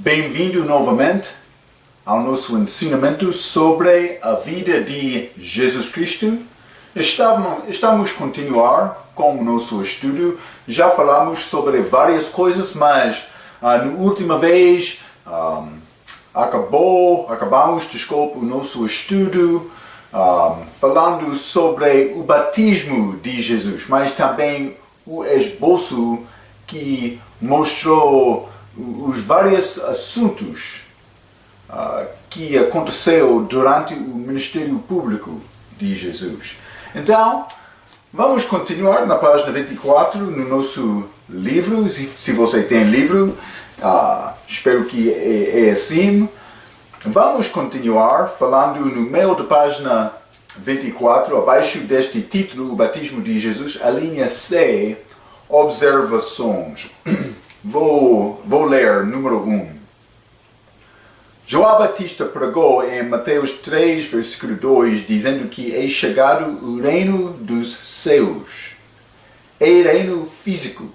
Bem-vindo novamente ao nosso ensinamento sobre a vida de Jesus Cristo. Estamos a continuar com o nosso estudo. Já falamos sobre várias coisas, mas na última vez acabamos o nosso estudo falando sobre o batismo de Jesus, mas também o esboço que mostrou os vários assuntos que aconteceu durante o ministério público de Jesus. Então, vamos continuar na página 24 no nosso livro. Se você tem livro, espero que é assim. Vamos continuar falando no meio da página 24, abaixo deste título, o batismo de Jesus, a linha C, observações. Vou ler número 1. João Batista pregou em Mateus 3, versículo 2, dizendo que é chegado o reino dos céus. É reino físico,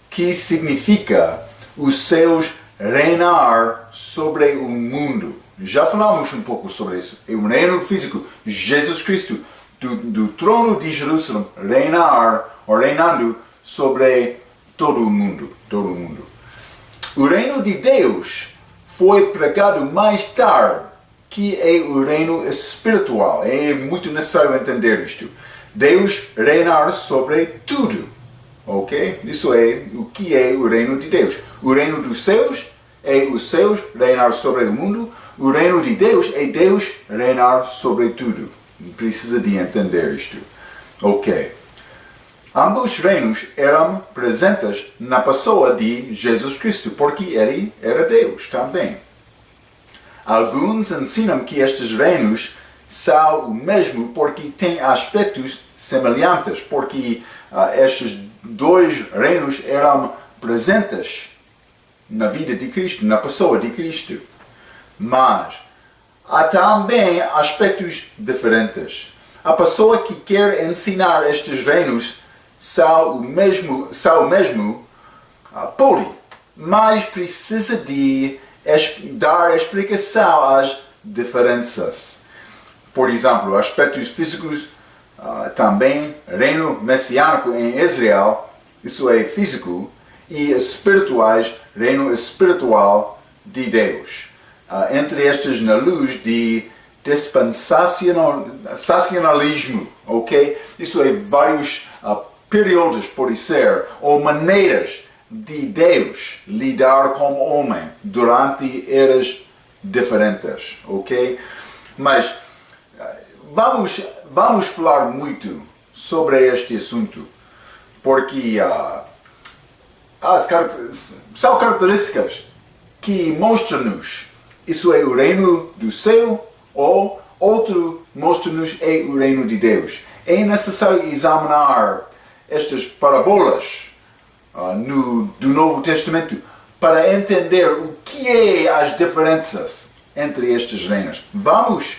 que significa os céus reinar sobre o mundo. Já falamos um pouco sobre isso. É um reino físico. Jesus Cristo, do trono de Jerusalém, reinando sobre todo o mundo. O reino de Deus foi pregado mais tarde, que é o reino espiritual. É muito necessário entender isto. Deus reinar sobre tudo. Ok? Isso é o que é o reino de Deus. O reino dos céus é os céus reinar sobre o mundo. O reino de Deus é Deus reinar sobre tudo. Precisa de entender isto. Ok. Ambos reinos eram presentes na pessoa de Jesus Cristo, porque ele era Deus também. Alguns ensinam que estes reinos são o mesmo porque têm aspectos semelhantes, porque estes dois reinos eram presentes na vida de Cristo, na pessoa de Cristo. Mas há também aspectos diferentes. A pessoa que quer ensinar estes reinos são o mesmo, pode, mas precisa de dar explicação às diferenças. Por exemplo, aspectos físicos, também reino messiânico em Israel, isso é físico, e espirituais, reino espiritual de Deus. Entre estes na luz de dispensacionalismo, ok? Isso é vários períodos, pode ser, ou maneiras de Deus lidar com o homem durante eras diferentes, ok? Mas vamos falar muito sobre este assunto, porque são características que mostram-nos isso é o reino do céu, ou outro mostra-nos é o reino de Deus. É necessário examinar estas parábolas do Novo Testamento para entender o que é as diferenças entre estes reinos. Vamos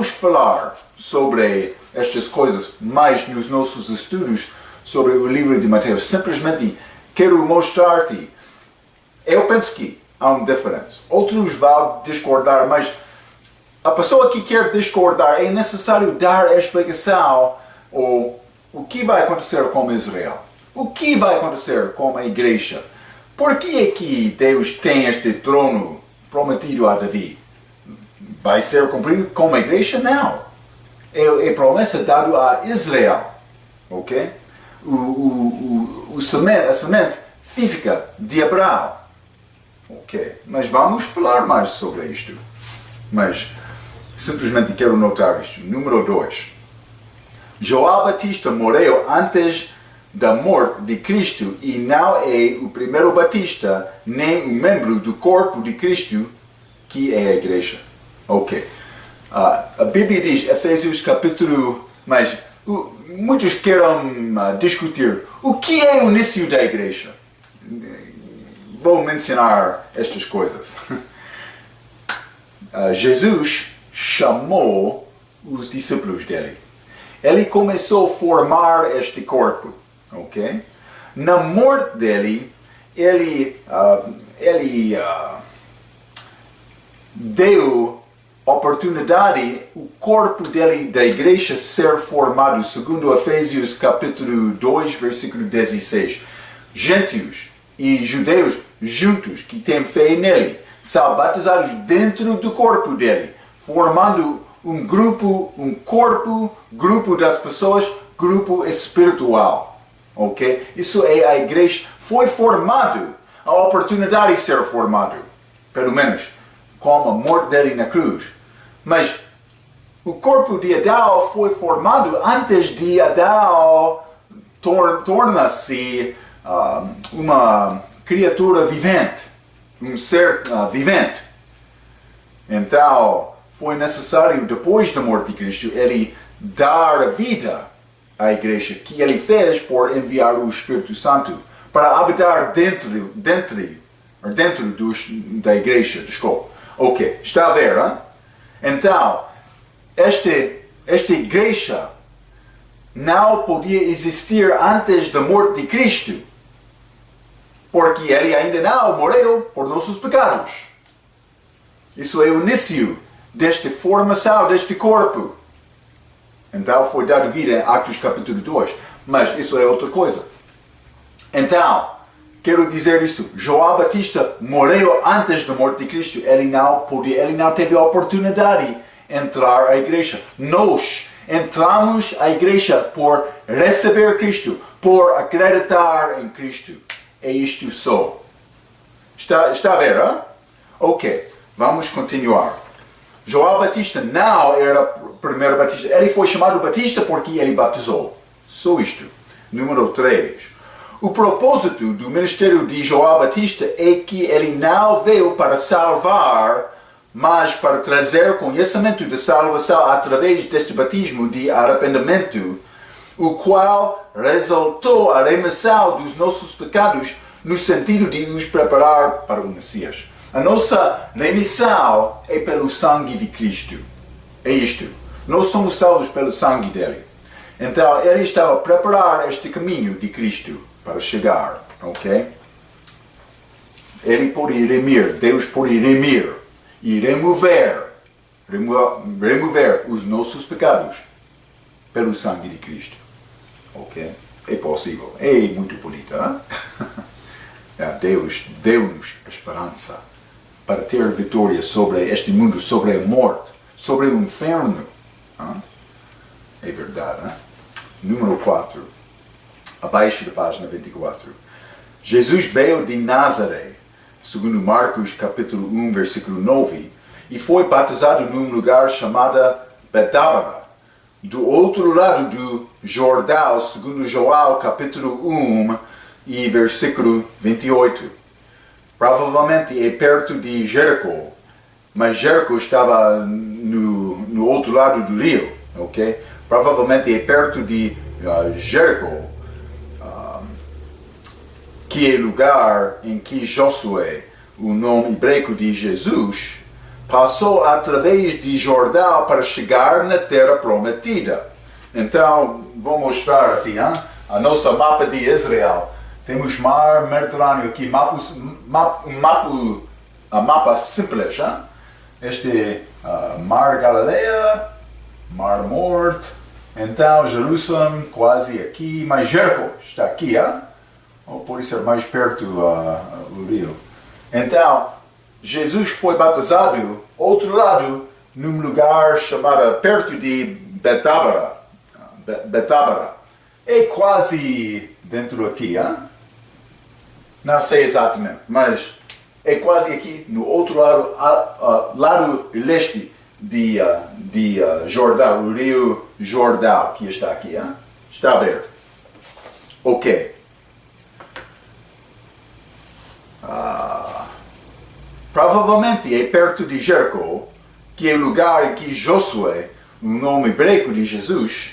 falar sobre estas coisas mais nos nossos estudos sobre o livro de Mateus. Simplesmente quero mostrar-te. Eu penso que há uma diferença. Outros vão discordar, mas a pessoa que quer discordar é necessário dar a explicação ou o que vai acontecer com Israel? O que vai acontecer com a igreja? Por que é que Deus tem este trono prometido a Davi? Vai ser cumprido com a igreja? Não. É promessa dada a Israel. Ok? A semente física de Abraão. Ok? Mas vamos falar mais sobre isto. Mas simplesmente quero notar isto. Número 2. João Batista morreu antes da morte de Cristo e não é o primeiro Batista, nem um membro do corpo de Cristo, que é a igreja. Ok. A Bíblia diz, Efésios capítulo... Mas muitos querem discutir o que é o início da igreja. Vou mencionar estas coisas. Jesus chamou os discípulos dele. Ele começou a formar este corpo, ok? Na morte dele, ele ele deu oportunidade o corpo dele, da igreja, ser formado, segundo Efésios capítulo 2, versículo 16. Gentios e judeus juntos, que têm fé nele, são batizados dentro do corpo dele, formando um grupo das pessoas, grupo espiritual. Ok? Isso é a igreja, foi formado, a oportunidade de ser formado, pelo menos, com a morte dele na cruz. Mas o corpo de Adão foi formado antes de Adão torna-se uma criatura vivente, um ser vivente. Então, foi necessário, depois da morte de Cristo, ele dar a vida à igreja, que ele fez por enviar o Espírito Santo para habitar dentro da igreja. Desculpa. Ok, está a ver, hein? Então, esta igreja não podia existir antes da morte de Cristo, porque ele ainda não morreu por nossos pecados. Isso é o início desta formação, deste corpo. Então foi dado vida em Atos capítulo 2. Mas isso é outra coisa. Então, quero dizer isto. João Batista morreu antes da morte de Cristo. Ele não teve a oportunidade de entrar à igreja. Nós entramos à igreja por receber Cristo, por acreditar em Cristo. É isto só. Está a ver, hein? Ok, vamos continuar. João Batista não era o primeiro batista. Ele foi chamado Batista porque ele batizou. Só isto. Número 3. O propósito do ministério de João Batista é que ele não veio para salvar, mas para trazer conhecimento de salvação através deste batismo de arrependimento, o qual resultou a remissão dos nossos pecados no sentido de nos preparar para o Messias. A nossa remissão é pelo sangue de Cristo. É isto. Nós somos salvos pelo sangue dele. Então, ele estava a preparar este caminho de Cristo para chegar. Ok? Ele pode remir, Deus pode remir e remover os nossos pecados pelo sangue de Cristo. Ok? É possível. É muito bonito, hein? Deus deu-nos a esperança para ter vitória sobre este mundo, sobre a morte, sobre o inferno. É verdade, hein? Número 4. Abaixo da página 24. Jesus veio de Nazaré, segundo Marcos capítulo 1, versículo 9, e foi batizado num lugar chamado Betábara, do outro lado do Jordão, segundo João capítulo 1 e versículo 28. Provavelmente é perto de Jericó, mas Jericó estava no outro lado do rio, ok? Provavelmente é perto de Jericó, que é o lugar em que Josué, o nome hebraico de Jesus, passou através de Jordão para chegar na terra prometida. Então, vou mostrar aqui a nossa mapa de Israel. Temos mar Mediterrâneo aqui, mapa simples. Este é mar Galileia, mar Morto, então Jerusalém quase aqui, mas Jericó está aqui, ou pode ser mais perto do rio. Então, Jesus foi batizado, outro lado, num lugar chamado perto de Betábara. É quase dentro aqui, Não sei exatamente, mas é quase aqui, no outro lado, lado leste de Jordão, o rio Jordão, que está aqui, Está a ver? Ok. Provavelmente é perto de Jericó, que é o lugar em que Josué, o nome hebraico de Jesus,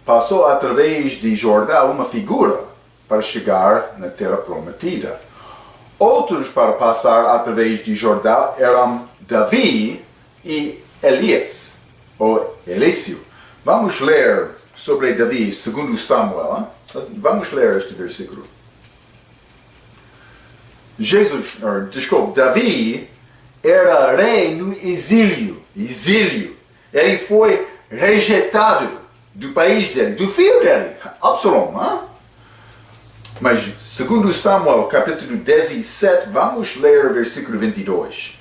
passou através de Jordão uma figura para chegar na terra prometida. Outros para passar através de Jordão eram Davi e Elias, ou Elício. Vamos ler sobre Davi, segundo Samuel. Vamos ler este versículo. Davi era rei no exílio. Ele foi rejeitado do país dele, do filho dele, Absalom. Hein? Mas, segundo Samuel, capítulo 17, vamos ler o versículo 22.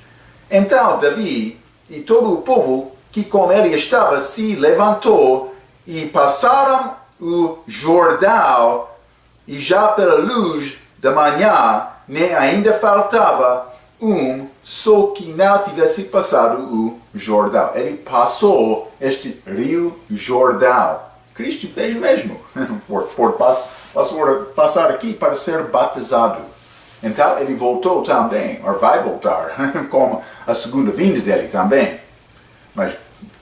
Então Davi e todo o povo que com ele estava se levantou e passaram o Jordão, e já pela luz da manhã nem ainda faltava só que não tivesse passado o Jordão. Ele passou este rio Jordão. Cristo fez o mesmo, por passar aqui para ser batizado. Então ele voltou também, ou vai voltar, com a segunda vinda dele também. Mas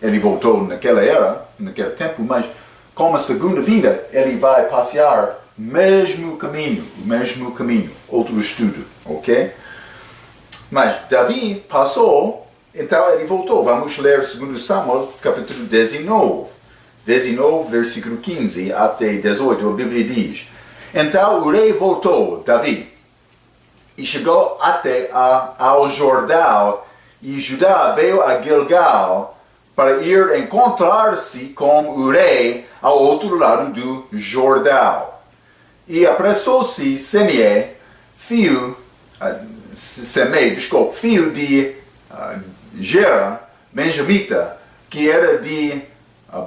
ele voltou naquele tempo, mas com a segunda vinda ele vai passear o mesmo caminho, outro estudo, ok? Mas Davi passou, então ele voltou. Vamos ler 2 Samuel, capítulo 19, versículo 15 até 18, a Bíblia diz: Então o rei voltou, Davi, e chegou até ao Jordão, e Judá veio a Gilgal para ir encontrar-se com o rei ao outro lado do Jordão. E apressou-se Semei, filho de Gera, benjamita, que era de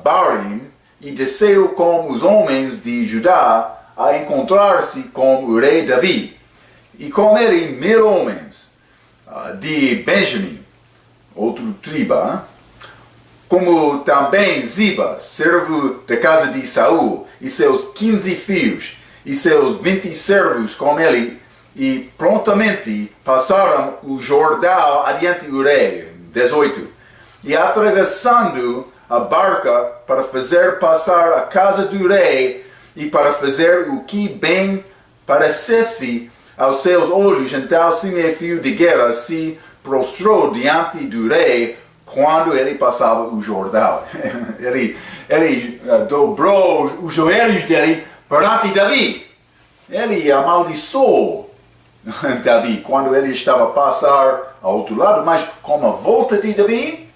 Barim, e desceu com os homens de Judá a encontrar-se com o rei Davi, e com ele 1000 homens de Benjamim, outro tribo, como também Ziba, servo da casa de Saul, e seus 15 filhos, e seus 20 servos com ele, e prontamente passaram o Jordão adiante do rei. 18. E atravessando a barca para fazer passar a casa do rei, e para fazer o que bem parecesse aos seus olhos, então Simei, filho de Gera, se prostrou diante do rei quando ele passava o Jordão. ele dobrou os joelhos dele perante Davi. Ele amaldiçoou Davi quando ele estava a passar ao outro lado, mas com a volta de Davi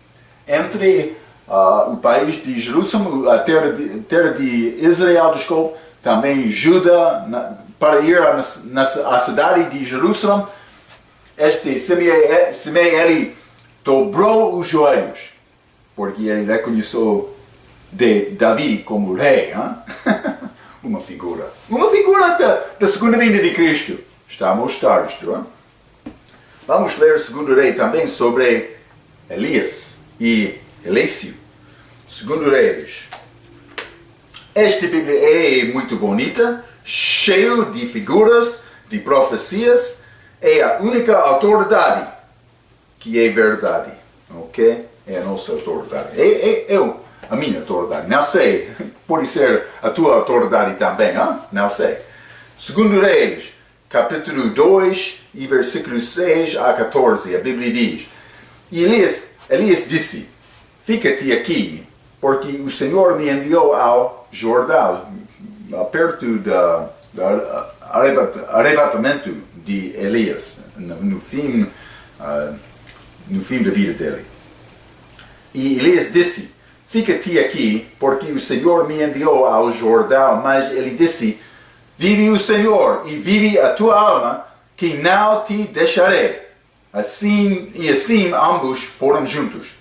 entre o país de Jerusalém, a terra de Israel, também Judá, para ir à cidade de Jerusalém, Simei, ele dobrou os joelhos, porque ele reconheceu Davi como rei. Uma figura da segunda vinda de Cristo. Está a mostrar isto. Hein? Vamos ler 2 Reis também sobre Elias e Eliseu. 2 Reis. Esta Bíblia é muito bonita, cheio de figuras, de profecias. É a única autoridade que é verdade. Ok? É a nossa autoridade. A minha autoridade. Não sei. Pode ser a tua autoridade também. Hein? Não sei. 2 Reis, capítulo 2, e versículos 6 a 14. A Bíblia diz: E Elias disse: Fica-te aqui, porque o Senhor me enviou ao Jordão, perto do arrebatamento de Elias, no fim da vida dele. E Elias disse: Fica-te aqui, porque o Senhor me enviou ao Jordão. Mas ele disse: Vive o Senhor e vive a tua alma, que não te deixarei. Assim ambos foram juntos.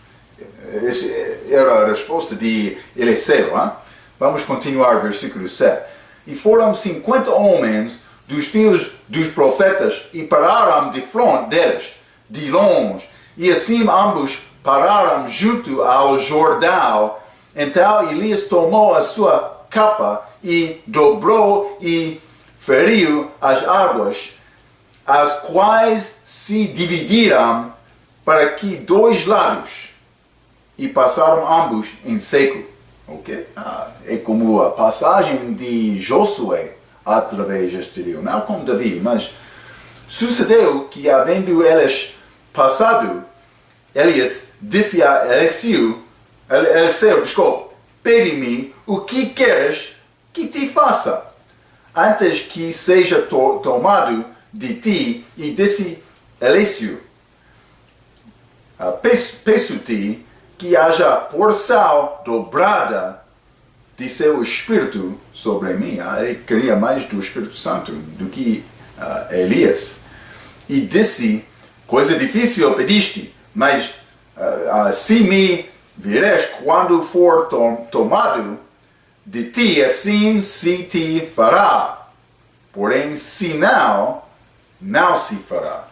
Essa era a resposta de Eliseu. Hein? Vamos continuar, versículo 7. E foram 50 homens dos filhos dos profetas e pararam de frente deles, de longe. E assim ambos pararam junto ao Jordão. Então Elias tomou a sua capa e dobrou e feriu as águas, as quais se dividiram para que 2 lados, e passaram ambos em seco. Okay? É como a passagem de Josué através deste rio, não como Davi, mas sucedeu que, havendo eles passado, Elias disse a Eliseu, pede-me o que queres que te faça, antes que seja tomado de ti, e disse Eliseu, peço-te que haja porção dobrada de seu Espírito sobre mim. Ele queria mais do Espírito Santo do que Elias. E disse, coisa difícil pediste, mas se me vires quando for tomado de ti, assim se te fará. Porém, se não, não se fará.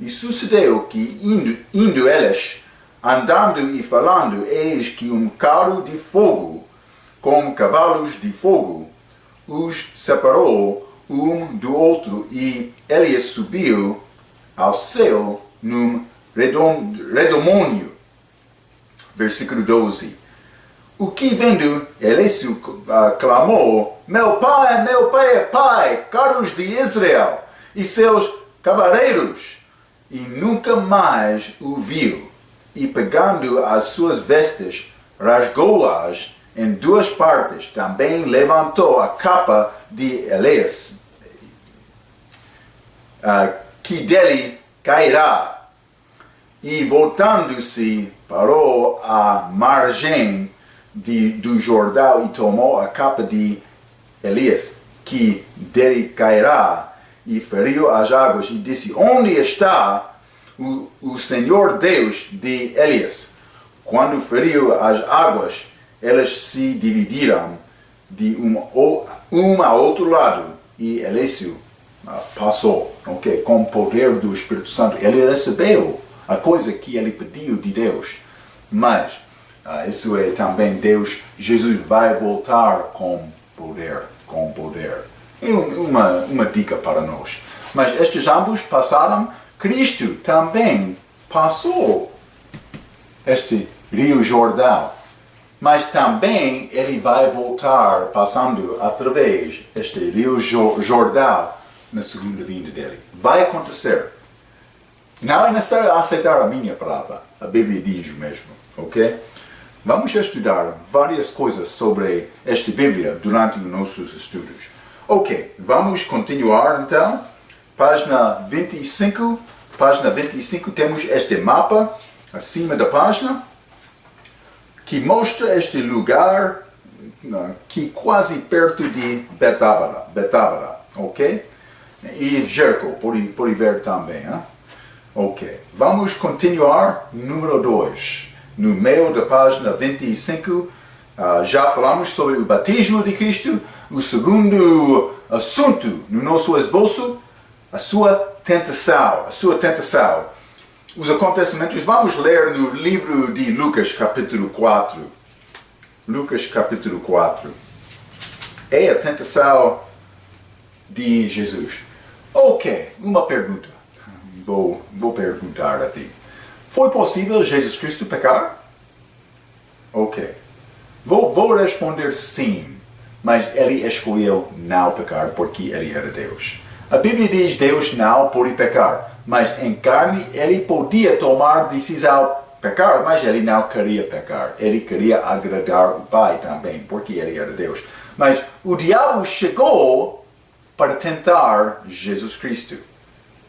E sucedeu que, indo eles, andando e falando, eis que um carro de fogo, com cavalos de fogo, os separou um do outro, e Elias subiu ao céu num redomônio. Versículo 12. O que vendo, Eliseu clamou, meu pai, carros de Israel e seus cavaleiros, e nunca mais o viu. E pegando as suas vestes, rasgou-as em duas partes. Também levantou a capa de Elias, que dele cairá. E voltando-se, parou à margem do Jordão e tomou a capa de Elias, que dele cairá, e feriu as águas, e disse, onde está o Senhor Deus de Elias? Quando feriu as águas, elas se dividiram de um a outro lado, e Eliseu passou, com o poder do Espírito Santo. Ele recebeu a coisa que ele pediu de Deus, mas isso é também Deus. Jesus vai voltar com poder. É uma dica para nós. Mas estes ambos passaram. Cristo também passou este Rio Jordão. Mas também ele vai voltar passando através deste Rio Jordão na segunda vinda dele. Vai acontecer. Não é necessário aceitar a minha palavra. A Bíblia diz mesmo, ok? Vamos estudar várias coisas sobre esta Bíblia durante os nossos estudos. Ok, vamos continuar então. Página 25. Página 25 temos este mapa acima da página que mostra este lugar que quase perto de Betábara, ok? E Jericó, pode ver também. Hein? Ok, vamos continuar número 2. No meio da página 25, já falamos sobre o batismo de Cristo. O segundo assunto no nosso esboço, a sua tentação. Os acontecimentos, vamos ler no livro de Lucas, capítulo 4. Lucas, capítulo 4. É a tentação de Jesus. Ok, uma pergunta. Vou perguntar a ti. Foi possível Jesus Cristo pecar? Ok. Vou responder sim, mas ele escolheu não pecar porque ele era Deus. A Bíblia diz que Deus não pode pecar, mas em carne ele podia tomar decisão pecar, mas ele não queria pecar. Ele queria agradar o Pai também, porque ele era Deus. Mas o diabo chegou para tentar Jesus Cristo.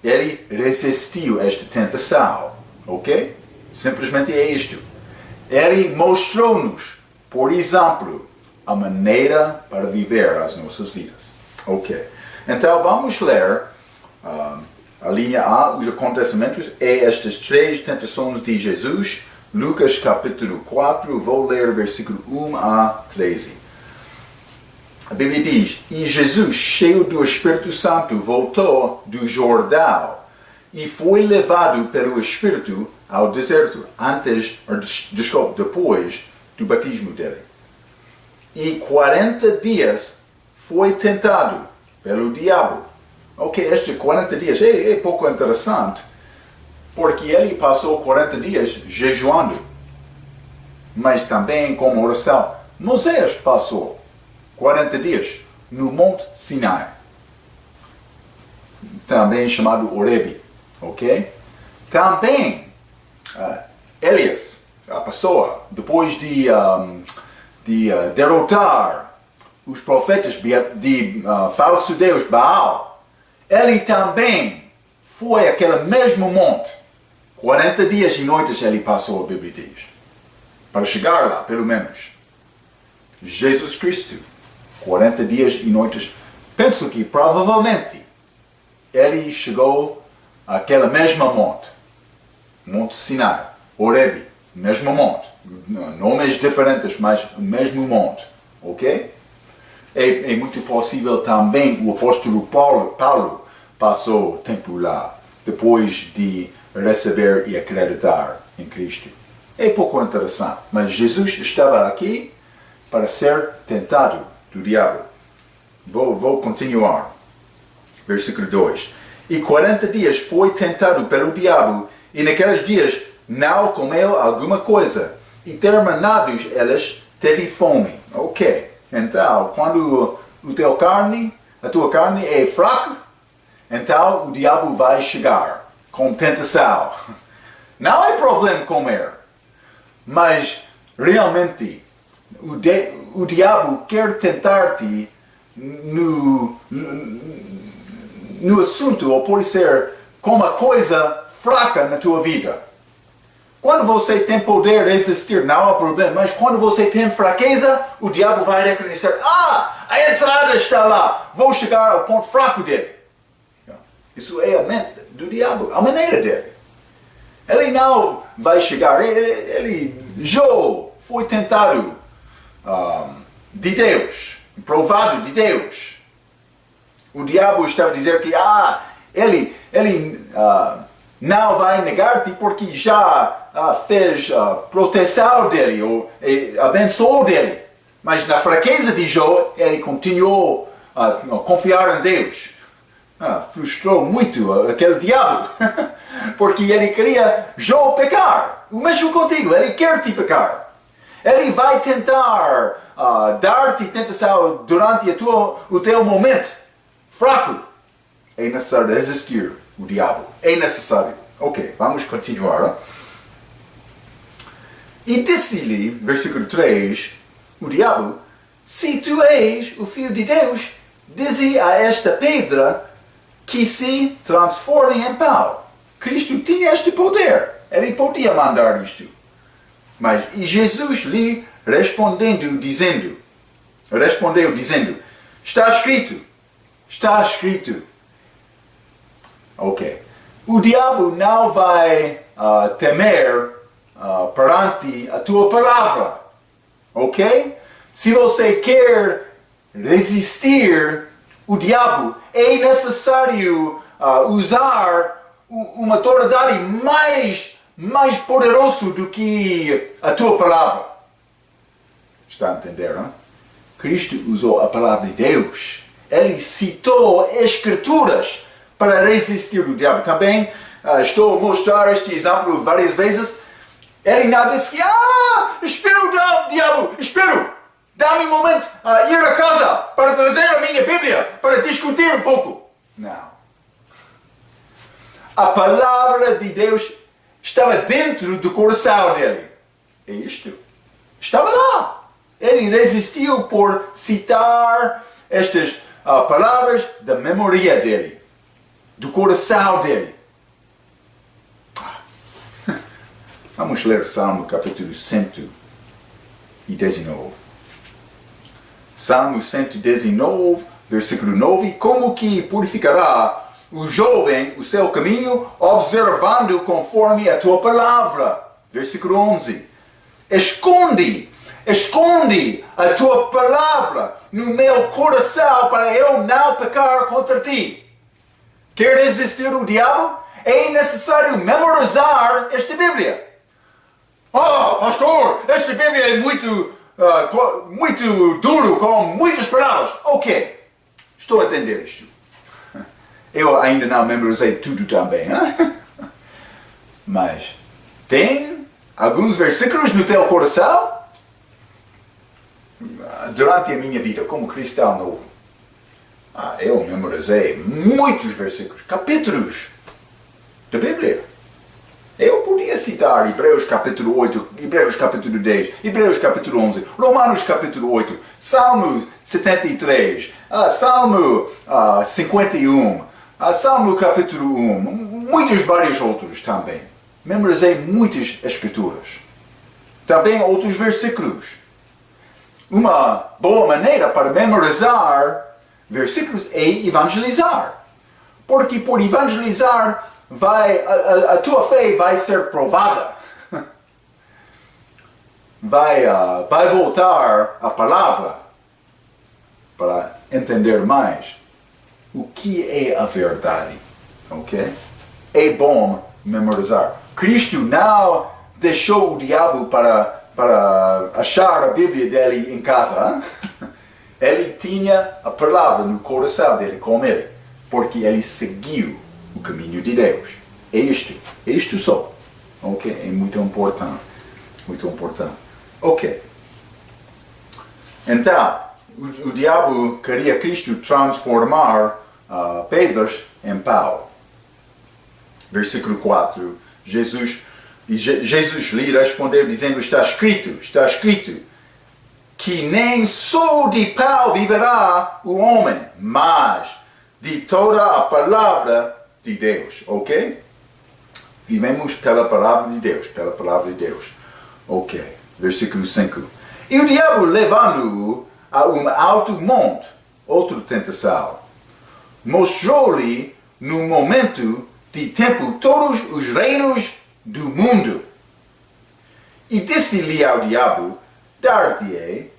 Ele resistiu a esta tentação, ok? Simplesmente é isto. Ele mostrou-nos, por exemplo, a maneira para viver as nossas vidas. Ok. Então vamos ler a linha A, os acontecimentos, é estas 3 tentações de Jesus. Lucas capítulo 4, vou ler versículo 1 a 13. A Bíblia diz, e Jesus, cheio do Espírito Santo, voltou do Jordão e foi levado pelo Espírito ao deserto, depois do batismo dele. E 40 dias foi tentado pelo diabo. Ok, estes 40 dias é pouco interessante, porque ele passou 40 dias jejuando, mas também com oração. Moisés passou 40 dias no Monte Sinai, também chamado Horebe, ok? Também Elias, a pessoa, depois de derrotar os profetas de falso Deus Baal, ele também foi aquele mesmo monte. 40 dias e noites ele passou, a Bíblia diz. Para chegar lá, pelo menos. Jesus Cristo, 40 dias e noites. Penso que provavelmente ele chegou àquele mesmo monte. Monte Sinai, Horebe, mesmo monte. Nomes diferentes, mas o mesmo monte. Ok? É muito possível também o apóstolo Paulo passou tempo lá, depois de receber e acreditar em Cristo. É pouco interessante, mas Jesus estava aqui para ser tentado do diabo. Vou continuar. Versículo 2. E 40 dias foi tentado pelo diabo, e naqueles dias não comeu alguma coisa, e terminados eles, teve fome. Ok. Então, quando a tua carne é fraca, então o diabo vai chegar com tentação. Não é problema comer, mas realmente o diabo quer tentar-te no assunto, ou pode ser com uma coisa fraca na tua vida. Quando você tem poder de resistir, não há problema. Mas quando você tem fraqueza, o diabo vai reconhecer: a entrada está lá. Vou chegar ao ponto fraco dele. Isso é a mente do diabo, a maneira dele. Ele não vai chegar. Jó foi tentado de Deus, provado de Deus. O diabo estava a dizer que ele não vai negar-te porque já fez proteção dele, ou abençoou dele. Mas na fraqueza de Jó, ele continuou a confiar em Deus. Frustrou muito aquele diabo, porque ele queria Jó pecar. O mesmo contigo, ele quer te pecar. Ele vai tentar dar-te tentação durante o teu momento fraco. É necessário resistir o diabo. É necessário. Ok, vamos continuar. E disse-lhe, versículo 3, o diabo: se tu és o Filho de Deus, dize a esta pedra que se transforme em pão. Cristo tinha este poder. Ele podia mandar isto. Mas e Jesus lhe respondeu dizendo, está escrito. Ok. O diabo não vai temer perante a tua palavra. Ok? Se você quer resistir o diabo, é necessário usar uma autoridade mais poderosa do que a tua palavra. Está a entender, não? Cristo usou a palavra de Deus. Ele citou escrituras para resistir o diabo. Também estou a mostrar este exemplo várias vezes. Ele não disse que, espero, diabo, espero. Dá-me um momento ir a casa para trazer a minha Bíblia, para discutir um pouco. Não. A palavra de Deus estava dentro do coração dele. É isto. Estava lá. Ele resistiu por citar estas palavras da memória dele, do coração dele. Vamos ler Salmo capítulo 119. Salmo 119, versículo 9. Como que purificará o jovem o seu caminho, observando conforme a tua palavra? Versículo 11. Esconde a tua palavra no meu coração para eu não pecar contra ti. Quer resistir o diabo? É necessário memorizar esta Bíblia. Pastor, esta Bíblia é muito duro, com muitas palavras. Ok, estou a entender isto. Eu ainda não memorizei tudo também, hein? Mas tem alguns versículos no teu coração? Durante a minha vida como cristão novo, eu memorizei muitos versículos, capítulos da Bíblia. Eu podia citar Hebreus capítulo 8, Hebreus capítulo 10, Hebreus capítulo 11, Romanos capítulo 8, Salmo 73, Salmo 51, Salmo capítulo 1, muitos vários outros também. Memorizei muitas escrituras. Também outros versículos. Uma boa maneira para memorizar versículos é evangelizar. Porque por evangelizar, a tua fé vai ser provada. Vai voltar a palavra para entender mais o que é a verdade. Ok? É bom memorizar. Cristo não deixou o diabo para achar a Bíblia dele em casa. Ele tinha a palavra no coração dele com ele, porque ele seguiu o caminho de Deus. É isto só. Ok? É muito importante. Muito importante. Ok. Então, o diabo queria Cristo transformar pedras em pau. Versículo 4. Jesus lhe respondeu dizendo, está escrito, que nem só de pau viverá o homem, mas de toda a palavra de Deus. Ok? Vivemos pela palavra de Deus. Ok. Versículo 5. E o diabo, levando-o a um alto monte, outra tentação, mostrou-lhe no momento de tempo todos os reinos do mundo. E disse-lhe ao diabo, dar-te-ei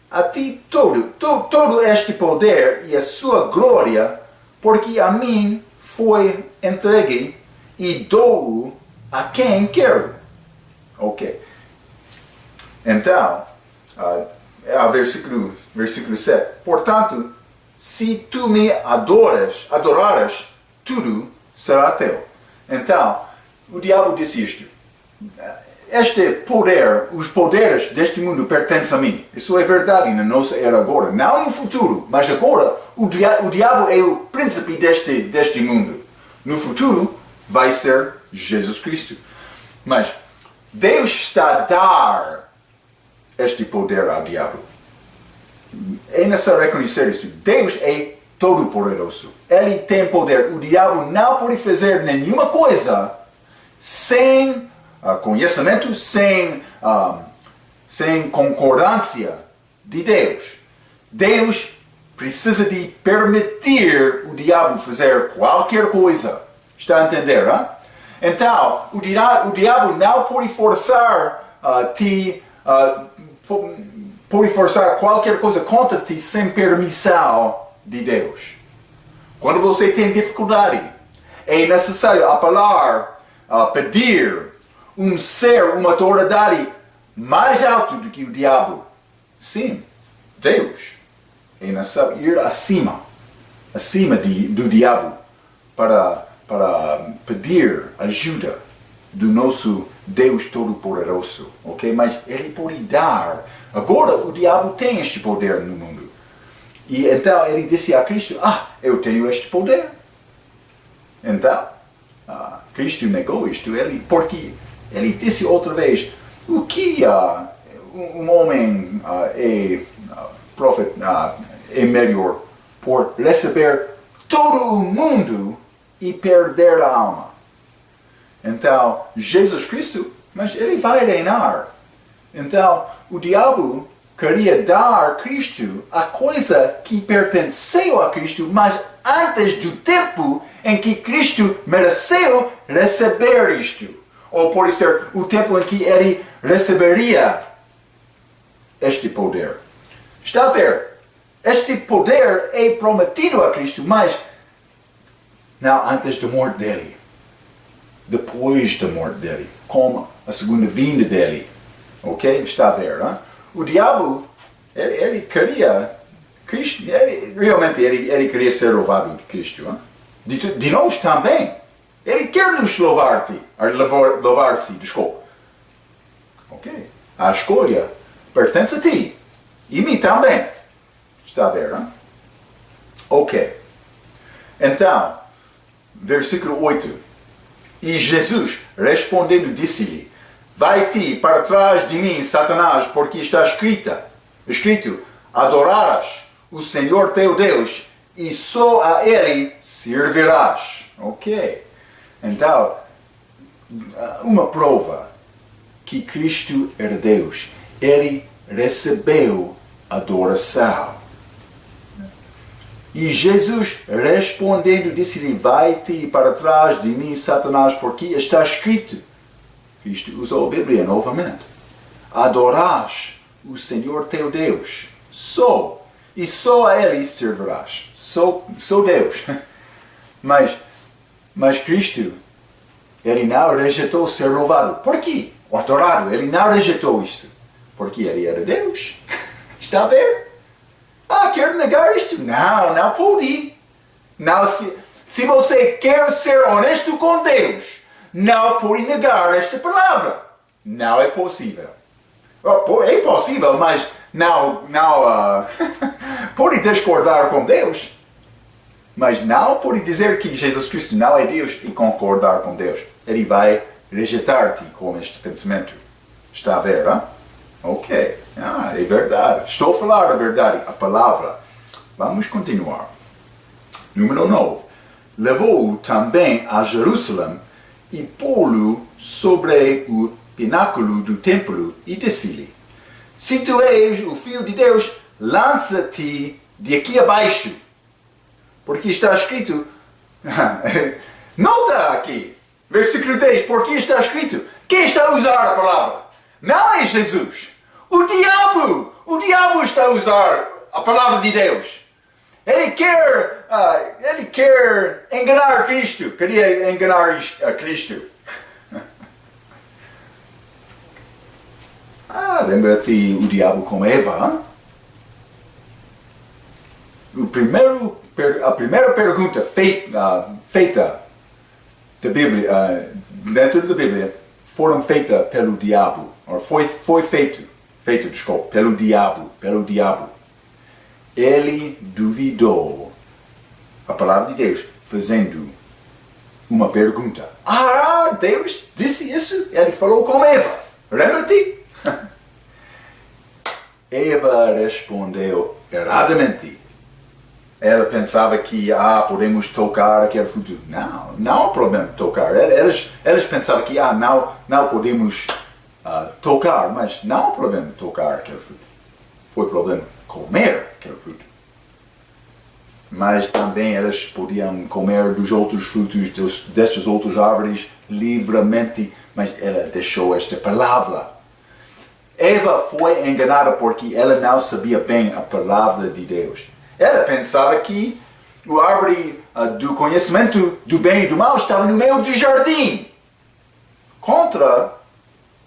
a ti todo este poder e a sua glória, porque a mim foi entregue e dou-o a quem quero. Ok. Então, versículo 7. Portanto, se tu me adorares, tudo será teu. Então, o diabo disse isto. Este poder, os poderes deste mundo pertencem a mim. Isso é verdade na nossa era agora. Não no futuro, mas agora o diabo é o príncipe deste mundo. No futuro vai ser Jesus Cristo. Mas Deus está a dar este poder ao diabo. É necessário reconhecer isso. Deus é todo-poderoso. Ele tem poder. O diabo não pode fazer nenhuma coisa sem conhecimento, sem concordância de Deus. Deus precisa de permitir o diabo fazer qualquer coisa. Está a entender? Hein? Então, o diabo não pode forçar pode forçar qualquer coisa contra ti sem permissão de Deus. Quando você tem dificuldade, é necessário apelar, pedir um ser, uma autoridade mais alto do que o diabo. Sim, Deus. É necessário ir acima do diabo para pedir ajuda do nosso Deus Todo-Poderoso, ok? Mas Ele pode dar. Agora o diabo tem este poder no mundo. E então ele disse a Cristo, eu tenho este poder. Então, Cristo negou isto, porque ele disse outra vez, o que um homem profeta é melhor por receber todo o mundo e perder a alma? Então, Jesus Cristo, mas ele vai reinar. Então, o diabo queria dar a Cristo a coisa que pertenceu a Cristo, mas antes do tempo em que Cristo mereceu receber isto. Ou pode ser o tempo em que ele receberia este poder. Está a ver? Este poder é prometido a Cristo, mas não antes da morte dele. Depois da morte dele. Como a segunda vinda dele. Ok? Está a ver, não? O diabo, ele queria Cristo, realmente ele queria ser louvado de Cristo. Não? De nós também. Ele quer nos louvar-se, desculpa. Ok? A escolha pertence a ti. E mim também. Está a ver, não? Ok. Então, versículo 8. E Jesus, respondendo, disse-lhe, vai-te para trás de mim, Satanás, porque está escrito, adorarás o Senhor teu Deus e só a Ele servirás. Ok. Então, uma prova que Cristo era Deus. Ele recebeu adoração. E Jesus respondendo disse-lhe, vai-te para trás de mim, Satanás, porque está escrito. Cristo usou a Bíblia novamente. Adorás o Senhor teu Deus. E só a Ele servirás. Só Deus. Mas Cristo, Ele não rejeitou ser louvado. Por quê? O adorado, Ele não rejeitou isto. Porque Ele era Deus. Está a ver? Quero negar isto? Não pode. Não, se você quer ser honesto com Deus, não pode negar esta palavra. Não é possível. É possível, mas não pode discordar com Deus. Mas não pode dizer que Jesus Cristo não é Deus e concordar com Deus. Ele vai rejeitar-te com este pensamento. Está a ver, hein? Ok, é verdade. Estou a falar a verdade, a palavra. Vamos continuar. Número 9. Levou-o também a Jerusalém e pô-lo sobre o pináculo do templo e disse-lhe, se tu és o Filho de Deus, lança-te de aqui abaixo. Porque está escrito, nota aqui, versículo 10, porque está escrito, quem está a usar a palavra? Não é Jesus. O diabo está a usar a palavra de Deus. Ele quer enganar Cristo. Queria enganar a Cristo. Lembra-te o diabo com Eva? A primeira pergunta feita da Bíblia, dentro da Bíblia, foram feitas pelo diabo. Ou foi feito, pelo diabo. Ele duvidou a palavra de Deus, fazendo uma pergunta. Deus disse isso? Ele falou com Eva. Lembra-te? Eva respondeu erradamente. Ela pensava que podemos tocar aquele fruto. Não há problema tocar. Eles pensavam que não podemos tocar, mas não há problema tocar aquele fruto. Foi problema comer aquele fruto. Mas também eles podiam comer dos outros frutos, destas outras árvores livremente, mas ela deixou esta palavra. Eva foi enganada porque ela não sabia bem a palavra de Deus. Ela pensava que a árvore do conhecimento do bem e do mal estava no meio do jardim, contra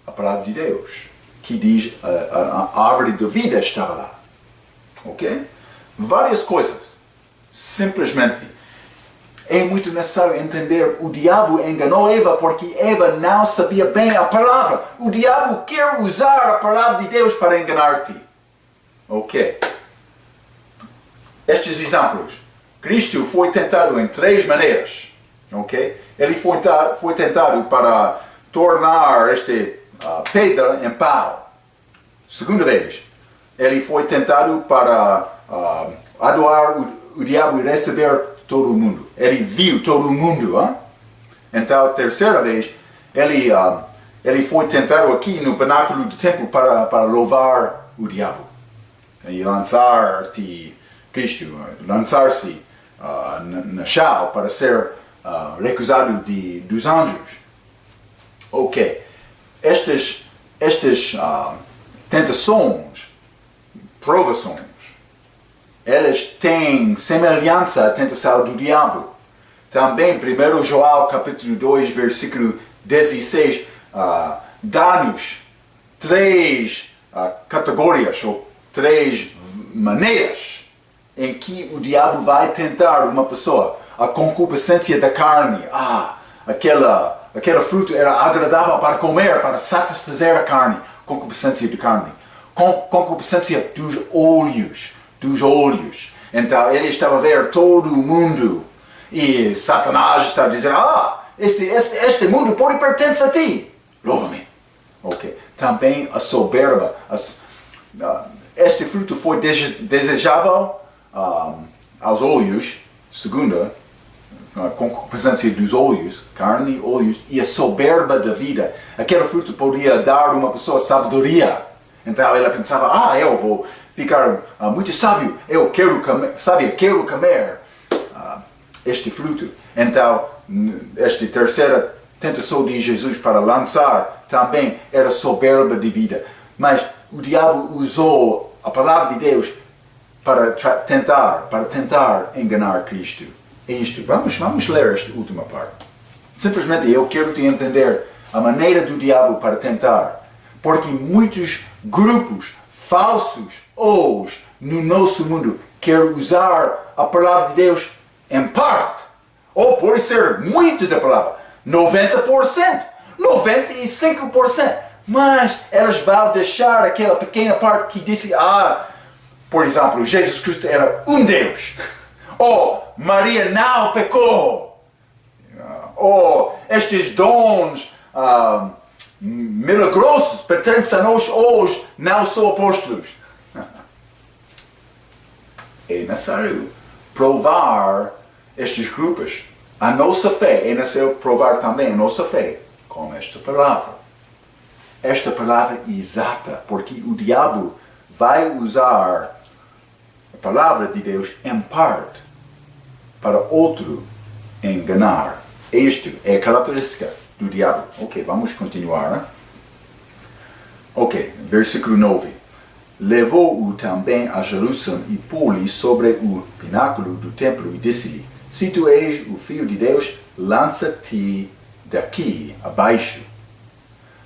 a palavra de Deus, que diz a árvore da vida estava lá. Ok? Várias coisas. Simplesmente é muito necessário entender, o diabo enganou Eva porque Eva não sabia bem a palavra. O diabo quer usar a palavra de Deus para enganar-te. Ok? Estes exemplos. Cristo foi tentado em 3 maneiras. Ok? Ele foi tentado para tornar esta pedra em pau. Segunda vez, ele foi tentado para adorar o diabo e receber todo o mundo. Ele viu todo o mundo. Então, terceira vez, ele foi tentado aqui no pináculo do templo para louvar o diabo. E lançar-se na chão para ser recusado dos anjos. Ok. Estas tentações, provações, elas têm semelhança à tentação do diabo. Também, 1 João capítulo 2, versículo 16, dá-nos 3 categorias, ou 3 maneiras em que o diabo vai tentar uma pessoa. A concupiscência da carne. Aquele fruto era agradável para comer, para satisfazer a carne. Concupiscência da carne. Concupiscência dos olhos. Então ele estava a ver todo o mundo. E Satanás está a dizer, este mundo pode pertencer a ti. Louva-me. Ok. Também a soberba. Este fruto foi desejável aos olhos, segunda, a concupiscência dos olhos, carne e olhos, e a soberba da vida. Aquele fruto podia dar a uma pessoa sabedoria. Então ela pensava, eu vou ficar muito sábio, eu quero comer este fruto. Então, esta terceira tentação de Jesus para lançar também era soberba de vida. Mas o diabo usou a palavra de Deus para tentar enganar Cristo. É isto. Vamos ler esta última parte. Simplesmente eu quero te entender a maneira do diabo para tentar. Porque muitos grupos falsos hoje no nosso mundo querem usar a palavra de Deus em parte. Ou pode ser muito da palavra. 90%. 95%. Mas elas vão deixar aquela pequena parte que disse, por exemplo, Jesus Cristo era um Deus. Ou Maria não pecou. Ou estes dons milagrosos pertencem a nós hoje, não são apóstolos. É necessário provar estes grupos. A nossa fé é necessário provar também a nossa fé com esta palavra. Esta palavra exata, porque o diabo vai usar a palavra de Deus em parte para outro enganar. Isto é a característica do diabo. Ok, vamos continuar. Ok, versículo 9. Levou-o também a Jerusalém e pô-lhe sobre o pináculo do templo e disse-lhe, se tu és o Filho de Deus, lança-te daqui abaixo.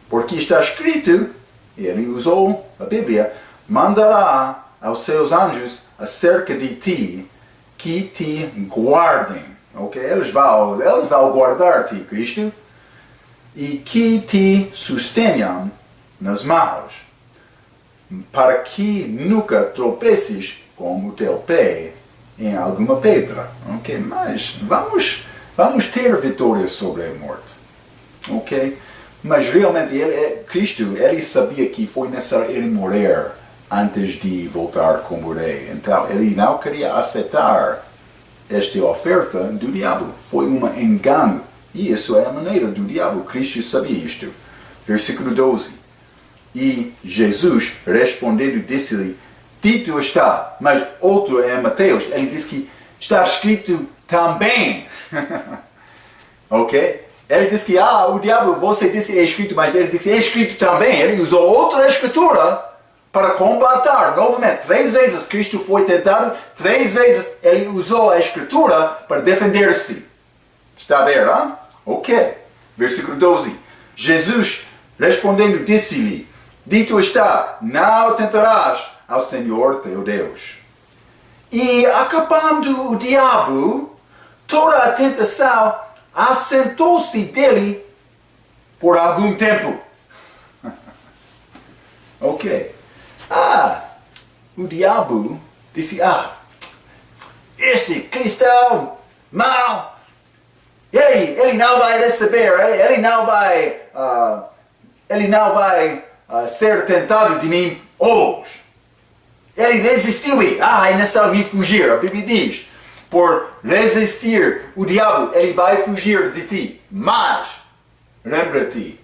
Porque está escrito, ele usou a Bíblia, mandará aos seus anjos acerca de ti, que te guardem. Ok? Eles vão guardar-te, Cristo, e que te sustenham nas mãos, para que nunca tropeces com o teu pé em alguma pedra. Ok? Mas vamos ter vitória sobre a morte. Ok? Mas realmente Cristo, ele sabia que foi necessário ele morrer antes de voltar como rei. Então ele não queria aceitar esta oferta do diabo. Foi um engano. E isso é a maneira do diabo. Cristo sabia isto. Versículo 12. E Jesus respondendo disse-lhe, dito está, mas outro é Mateus, ele diz que está escrito também. Ok? Ele disse que, o diabo, você disse é escrito, mas ele disse é escrito também. Ele usou outra escritura para combater. Novamente, 3 vezes Cristo foi tentado, 3 vezes ele usou a escritura para defender-se. Está a ver, hein? Ok. Versículo 12. Jesus respondendo disse-lhe, dito está, não tentarás ao Senhor teu Deus. E acabando o diabo, toda a tentação assentou-se dele por algum tempo. Ok. O diabo disse, este cristão mau, ele não vai receber, ele não vai ser tentado de mim hoje. Ele resistiu e, é necessário me fugir. A Bíblia diz, por resistir o diabo, ele vai fugir de ti. Mas, lembra-te,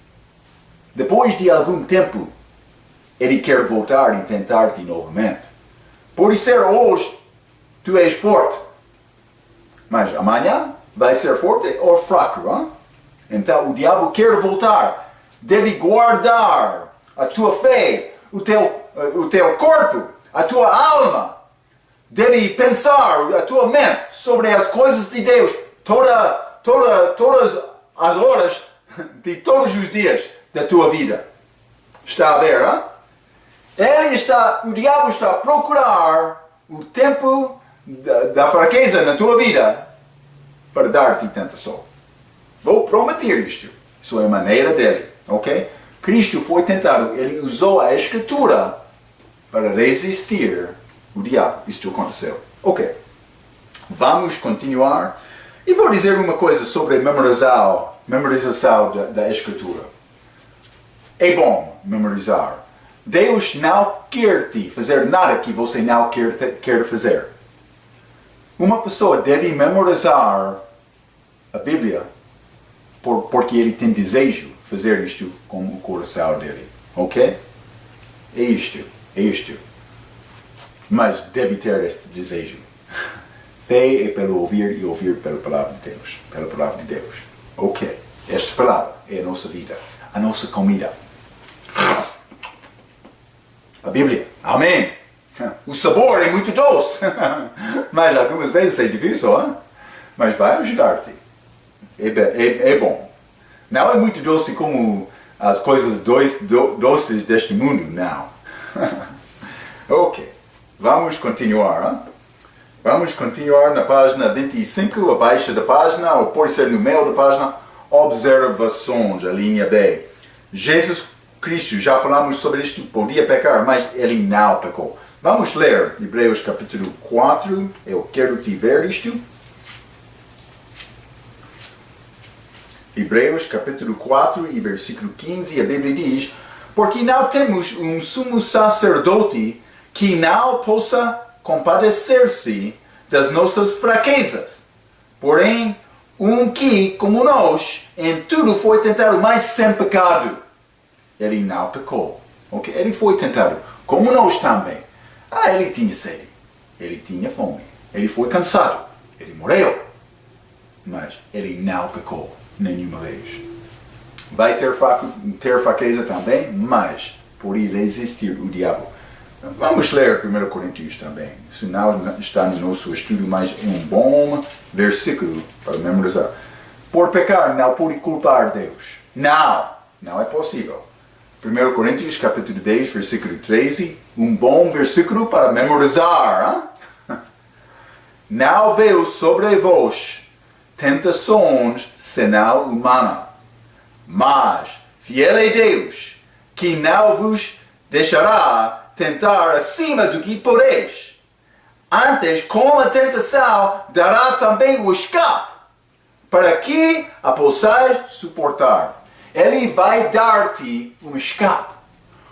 depois de algum tempo, ele quer voltar e tentar-te novamente. Pode ser hoje, tu és forte. Mas amanhã vai ser forte ou fraco. Hein? Então o diabo quer voltar. Deve guardar a tua fé, o teu corpo, a tua alma. Deve pensar a tua mente sobre as coisas de Deus todas as horas de todos os dias da tua vida. Está a ver, hein? O diabo está a procurar o tempo da fraqueza na tua vida para dar-te tentação. Vou prometer isto. Isso é a maneira dele, ok? Cristo foi tentado, ele usou a escritura para resistir o diabo. Isto aconteceu. Ok. Vamos continuar. E vou dizer uma coisa sobre a memorização da escritura. É bom memorizar. Deus não quer te fazer nada que você não quer fazer. Uma pessoa deve memorizar a Bíblia porque ele tem desejo de fazer isto com o coração dele. Ok? É isto. Mas deve ter este desejo. Fé é pelo ouvir e ouvir pela palavra de Deus. Pela palavra de Deus. Ok. Esta palavra é a nossa vida. A nossa comida. A Bíblia. Amém. O sabor é muito doce. Mas algumas vezes é difícil, hein? Mas vai ajudar-te. É bom. Não é muito doce como as coisas doces deste mundo, não. Ok. Vamos continuar, hein? Vamos continuar na página 25, abaixo da página, ou pode ser no meio da página, observações, a linha B. Jesus Cristo, já falamos sobre isto, podia pecar, mas ele não pecou. Vamos ler Hebreus capítulo 4, eu quero te ver isto. Hebreus capítulo 4 e versículo 15, a Bíblia diz: porque não temos um sumo sacerdote que não possa compadecer-se das nossas fraquezas, porém que, como nós, em tudo foi tentado, mas sem pecado. Ele não pecou. Okay? Ele foi tentado, como nós também. Ele tinha sede, ele tinha fome, ele foi cansado, ele morreu, mas ele não pecou nenhuma vez. Vai ter fraqueza também, mas por ele existir o diabo. Vamos ler 1 Coríntios também. Isso não está no nosso estudo, mas é um bom versículo para memorizar. Por pecar não pode culpar Deus. Não é possível. 1 Coríntios capítulo 10, versículo 13. Um bom versículo para memorizar. Hein? Não veio sobre vós tentações senão humana. Mas fiel é Deus, que não vos deixará tentar acima do que podeis. Antes, com a tentação, dará também o escape, para que a possais suportar. Ele vai dar-te um escape,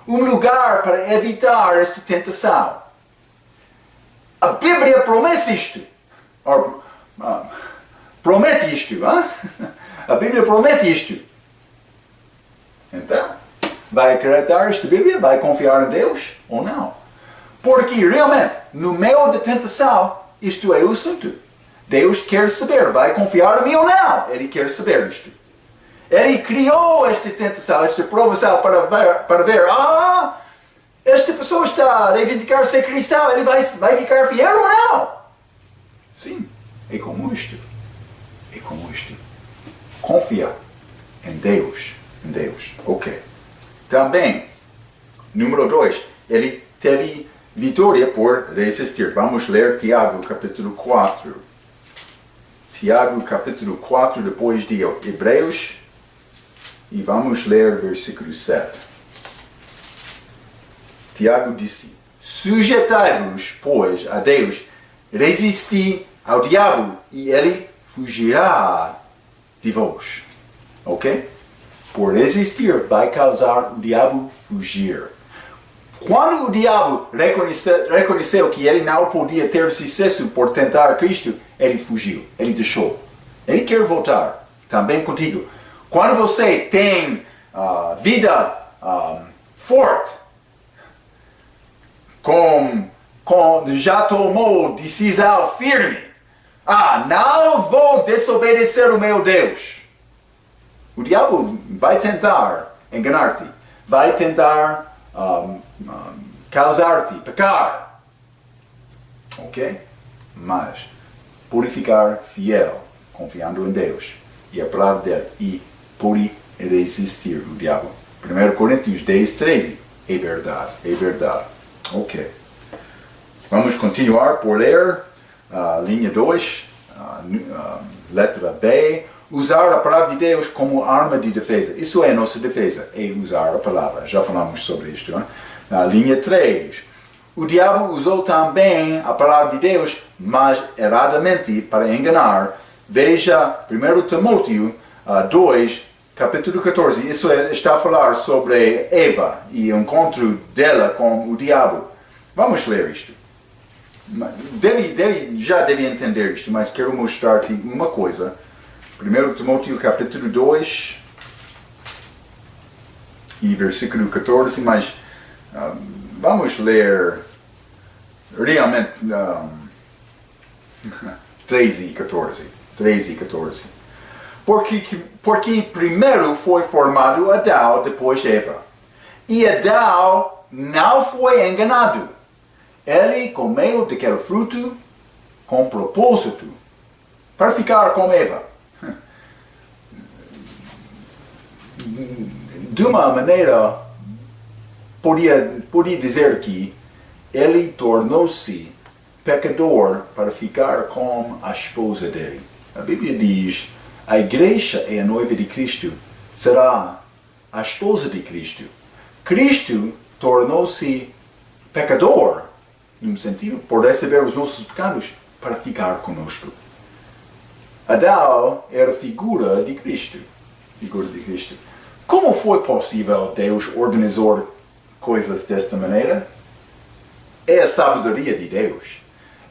um lugar para evitar esta tentação. A Bíblia promete isto. Promete isto, hein? A Bíblia promete isto. Então, vai acreditar esta Bíblia? Vai confiar em Deus ou não? Porque realmente, no meio da tentação, isto é o assunto. Deus quer saber, vai confiar em mim ou não? Ele quer saber isto. Ele criou esta tentação, esta provação para ver, esta pessoa está a reivindicar ser cristão, ele vai ficar fiel ou não? Sim, é como isto. É como isto. Confia em Deus. Em Deus. Ok. Também, número 2, ele teve vitória por resistir. Vamos ler Tiago capítulo 4. Tiago capítulo 4, depois de Hebreus. E vamos ler versículo 7. Tiago disse: sujeitai-vos, pois, a Deus, resisti ao diabo, e ele fugirá de vós. Ok? Por resistir, vai causar o diabo fugir. Quando o diabo reconheceu que ele não podia ter sucesso por tentar Cristo, ele fugiu, ele deixou. Ele quer voltar, também contigo. Quando você tem vida forte, já tomou decisão firme, não vou desobedecer o meu Deus. O diabo vai tentar enganar-te, vai tentar causar-te pecar. Ok? Mas, por ficar fiel, confiando em Deus e a palavra dele, e por resistir o diabo. 1 Coríntios 10, 13. É verdade, é verdade. Ok. Vamos continuar por ler linha 2, letra B. Usar a palavra de Deus como arma de defesa. Isso é a nossa defesa, é usar a palavra. Já falamos sobre isto. Hein? Na linha 3. O diabo usou também a palavra de Deus, mas erradamente, para enganar. Veja 1 Timóteo 2, capítulo 14. Isso está a falar sobre Eva e o encontro dela com o diabo. Vamos ler isto. já deve entender isto, mas quero mostrar-te uma coisa. 1 Timóteo capítulo 2 e versículo 14, mas vamos ler realmente 13 e 14. Porque primeiro foi formado Adão, depois Eva. E Adão não foi enganado. Ele comeu daquele fruto com propósito, para ficar com Eva. De uma maneira, podia dizer que ele tornou-se pecador para ficar com a esposa dele. A Bíblia diz, a igreja é a noiva de Cristo, será a esposa de Cristo. Cristo tornou-se pecador, num sentido, por receber os nossos pecados, para ficar conosco. Adão era figura de Cristo. Como foi possível Deus organizar coisas desta maneira? É a sabedoria de Deus.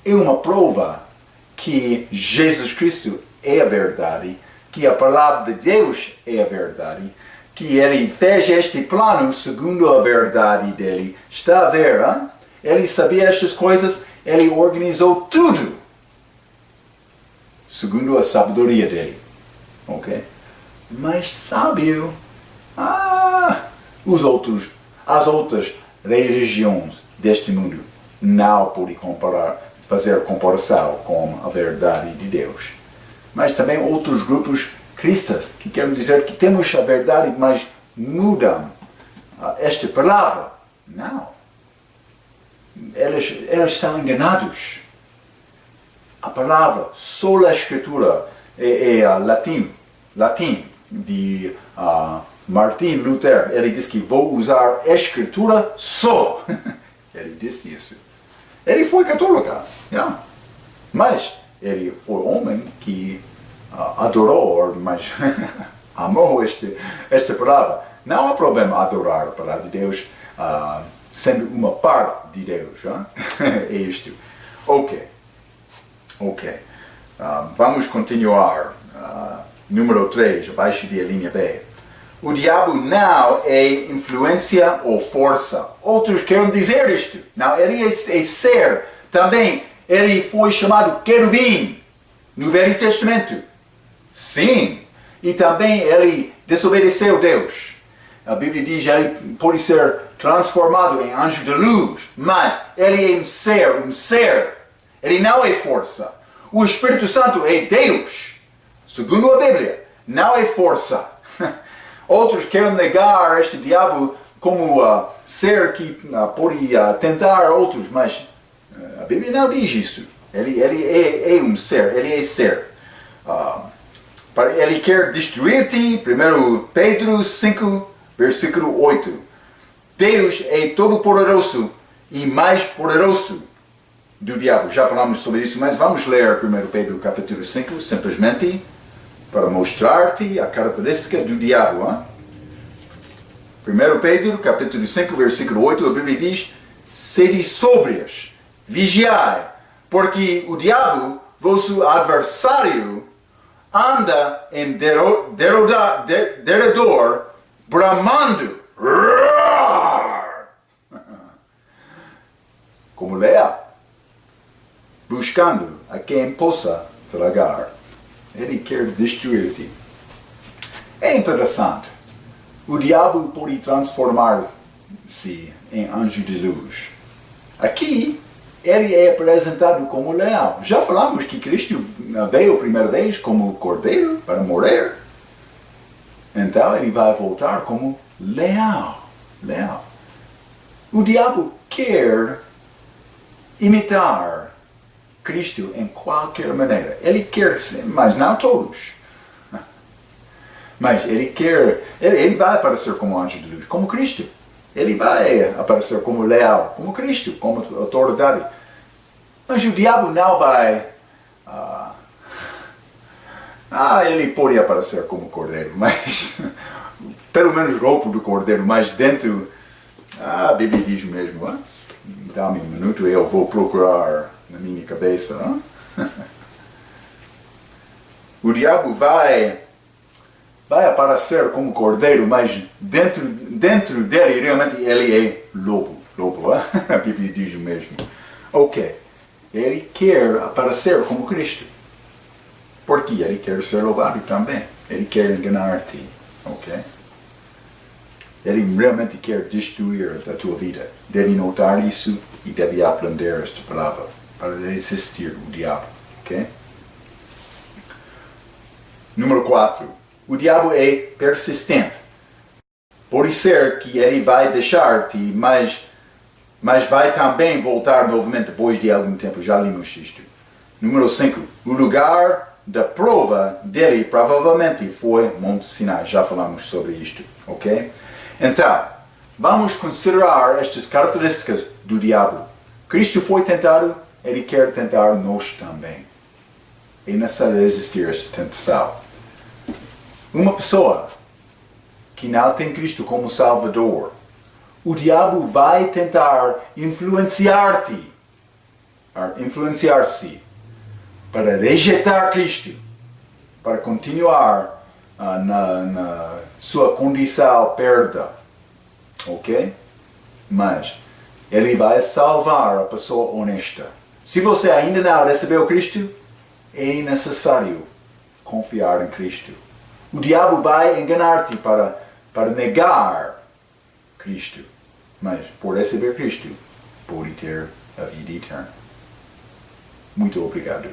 É uma prova que Jesus Cristo é a verdade, que a palavra de Deus é a verdade, que Ele fez este plano segundo a verdade dele. Está a ver, hein? Ele sabia estas coisas, Ele organizou tudo segundo a sabedoria dele. Ok? Mas sábio, as outras religiões deste mundo não podem fazer comparação com a verdade de Deus. Mas também outros grupos cristãos que querem dizer que temos a verdade, mas mudam esta palavra. Não. Eles são enganados. A palavra, só a escritura, é latim de Martin Lutero. Ele disse que vou usar a escritura só. Ele disse isso. Ele foi católico, yeah. Mas ele foi homem que adorou, mas amou esta palavra. Não há problema adorar a palavra de Deus, sendo uma parte de Deus. É isto. Ok. Vamos continuar. Número 3, abaixo da linha B. O diabo não é influência ou força. Outros querem dizer isto. Não, ele é ser. Também ele foi chamado querubim no Velho Testamento. Sim. E também ele desobedeceu a Deus. A Bíblia diz que ele pode ser transformado em anjo de luz. Mas ele é um ser. Ele não é força. O Espírito Santo é Deus. Segundo a Bíblia, não é força. Outros querem negar este diabo como ser que pode tentar outros, mas a Bíblia não diz isto. Ele é um ser, ele é ser. Ele quer destruir-te, 1 Pedro 5, versículo 8. Deus é todo-poderoso e mais poderoso do diabo. Já falamos sobre isso, mas vamos ler 1 Pedro capítulo 5, simplesmente para mostrar-te a característica do diabo. 1 Pedro capítulo 5, versículo 8, a Bíblia diz: sede sóbrias, vigiai, porque o diabo, vosso adversário, anda em derredor, bramando, como leão, buscando a quem possa tragar. Ele quer destruir-te. É interessante. O diabo pode transformar-se em anjo de luz. Aqui, ele é apresentado como leão. Já falamos que Cristo veio a primeira vez como cordeiro para morrer. Então ele vai voltar como leão. O diabo quer imitar Cristo em qualquer maneira. Ele quer ser, mas não todos. Mas ele vai aparecer como anjo de luz, como Cristo. Ele vai aparecer como leão, como Cristo, como autoridade. Mas o diabo não vai... ele pode aparecer como cordeiro, mas... pelo menos roupa do cordeiro, mas dentro... a Bíblia diz mesmo. Dá-me um minuto e eu vou procurar na minha cabeça. Não? O diabo vai aparecer como cordeiro, mas dentro dele realmente ele é lobo. Lobo, a Bíblia diz o mesmo. Ok, ele quer aparecer como Cristo. Porque ele quer ser louvado também. Ele quer enganar-te. Ok? Ele realmente quer destruir a tua vida. Deve notar isso e deve aprender esta palavra para resistir o diabo. Ok? Número 4. O diabo é persistente. Pode ser que ele vai deixar-te, mas vai também voltar novamente depois de algum tempo. Já vimos isto. Número 5. O lugar da prova dele provavelmente foi Monte Sinai. Já falamos sobre isto. Ok? Então, vamos considerar estas características do diabo. Cristo foi tentado, ele quer tentar nós também. É necessário resistir a esta tentação. Uma pessoa que não tem Cristo como Salvador, o diabo vai tentar influenciar-se para rejeitar Cristo, para continuar na sua condição perda. Ok? Mas ele vai salvar a pessoa honesta. Se você ainda não recebeu Cristo, é necessário confiar em Cristo. O diabo vai enganar-te para negar Cristo. Mas por receber Cristo, pode ter a vida eterna. Muito obrigado.